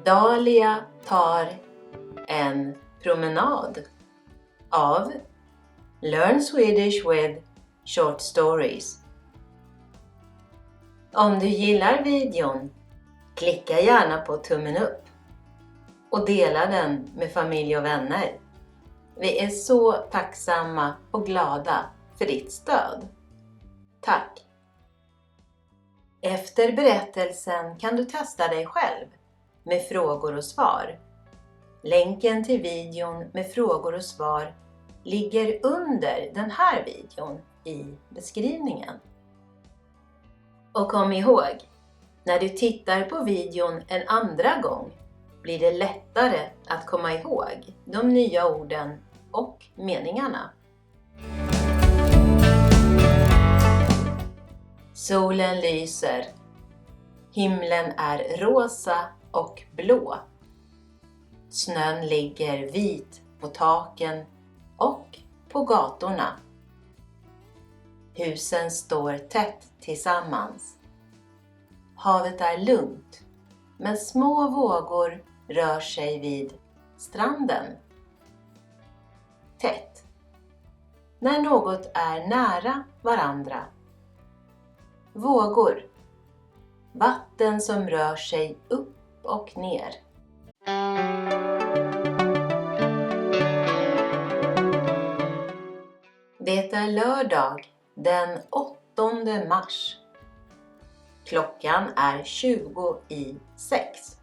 Dahlia tar en promenad av Learn Swedish with Short Stories. Om du gillar videon, klicka gärna på tummen upp och dela den med familj och vänner. Vi är så tacksamma och glada för ditt stöd. Tack! Efter berättelsen kan du testa dig själv med frågor och svar. Länken till videon med frågor och svar ligger under den här videon i beskrivningen. Och kom ihåg, när du tittar på videon en andra gång blir det lättare att komma ihåg de nya orden och meningarna. Solen lyser. Himlen är rosa och blå. Snön ligger vit på taken och på gatorna. Husen står tätt tillsammans. Havet är lugnt, men små vågor rör sig vid stranden. Tätt. När något är nära varandra. Vågor. Vatten som rör sig upp och ner. Det är lördag den 8 mars. Klockan är 5:20.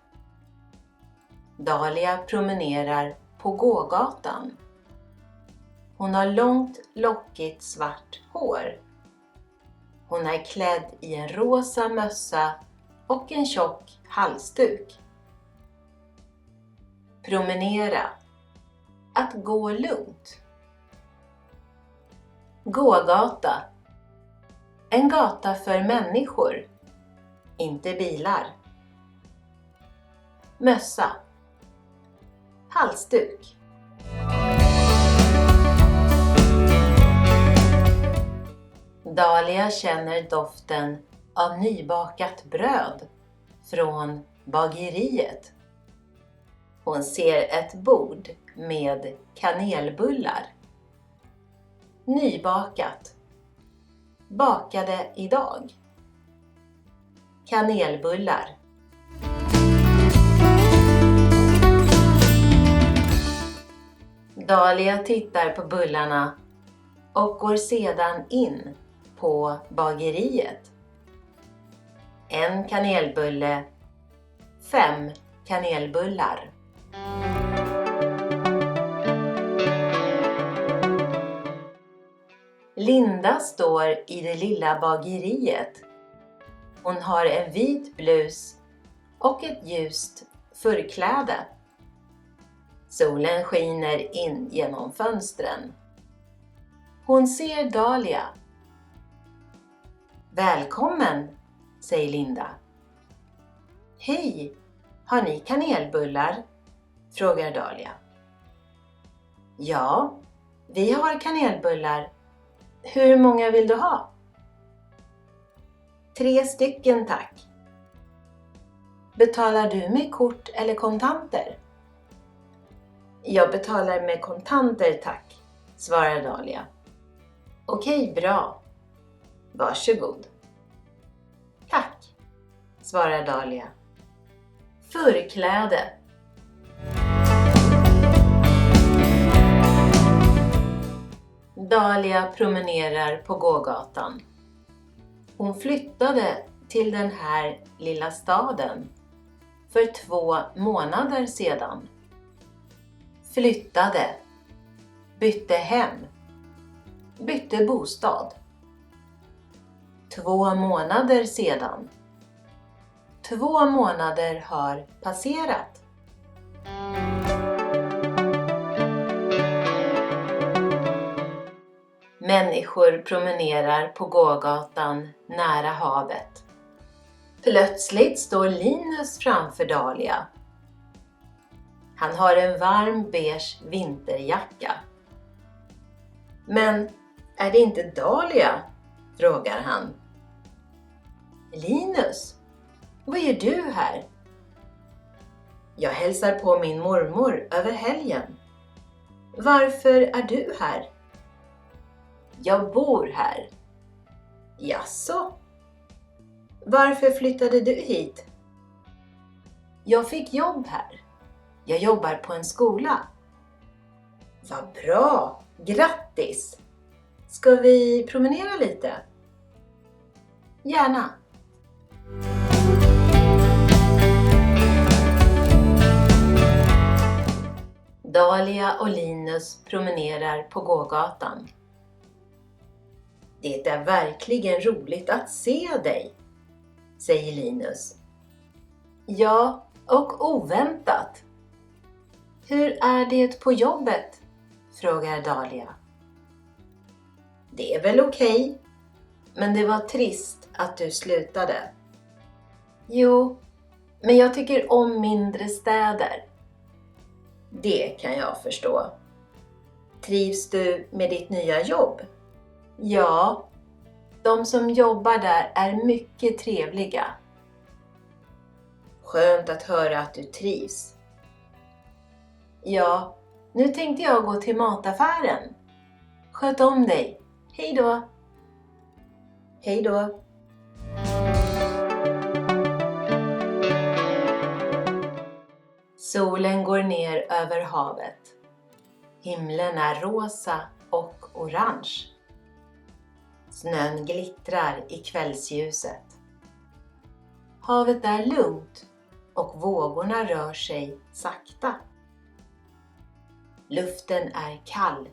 Dahlia promenerar på gågatan. Hon har långt lockigt svart hår. Hon är klädd i en rosa mössa och en tjock halsduk. Promenera. Att gå lugnt. Gågata. En gata för människor, inte bilar. Mössa. Halsduk. Dahlia känner doften av nybakat bröd från bageriet. Hon ser ett bord med kanelbullar. Nybakat. Bakade idag. Kanelbullar. Dahlia tittar på bullarna och går sedan in på bageriet. En kanelbulle, 5 kanelbullar. Linda står i det lilla bageriet. Hon har en vit blus och ett ljust förkläde. Solen skiner in genom fönstren. Hon ser Dahlia. Välkommen, säger Linda. Hej, har ni kanelbullar? Frågar Dahlia. Ja, vi har kanelbullar. Hur många vill du ha? 3 stycken, tack. Betalar du med kort eller kontanter? Jag betalar med kontanter, tack, svarar Dahlia. Okej, bra. Varsågod. Tack, svarar Dahlia. Förkläde. Dahlia promenerar på gågatan. Hon flyttade till den här lilla staden för 2 månader sedan. Flyttade. Bytte hem. Bytte bostad. 2 månader sedan. 2 månader har passerat. Människor promenerar på gågatan nära havet. Plötsligt står Linus framför Dahlia. Han har en varm beige vinterjacka. Men är det inte Dahlia? Frågar han. Linus, vad gör du här? Jag hälsar på min mormor över helgen. Varför är du här? Jag bor här. Jaså? Varför flyttade du hit? Jag fick jobb här. Jag jobbar på en skola. Vad bra! Grattis! Ska vi promenera lite? Gärna! Dahlia och Linus promenerar på gågatan. Det är verkligen roligt att se dig, säger Linus. Ja, och oväntat. Hur är det på jobbet? Frågar Dahlia. Det är väl okej, men det var trist att du slutade. Jo, men jag tycker om mindre städer. Det kan jag förstå. Trivs du med ditt nya jobb? Ja, de som jobbar där är mycket trevliga. Skönt att höra att du trivs. Ja, nu tänkte jag gå till mataffären. Sköt om dig. Hej då! Hej då! Solen går ner över havet. Himlen är rosa och orange. Snön glittrar i kvällsljuset. Havet är lugnt och vågorna rör sig sakta. Luften är kall,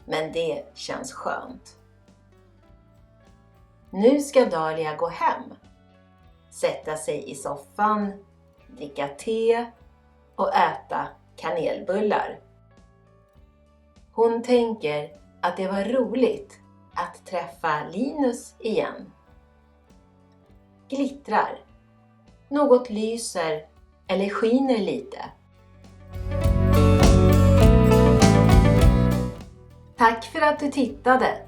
men det känns skönt. Nu ska Dahlia gå hem, sätta sig i soffan, dricka te och äta kanelbullar. Hon tänker att det var roligt att träffa Linus igen. Glittrar. Något lyser eller skiner lite. Tack för att du tittade.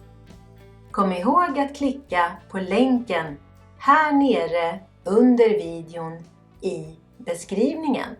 Kom ihåg att klicka på länken här nere under videon i beskrivningen.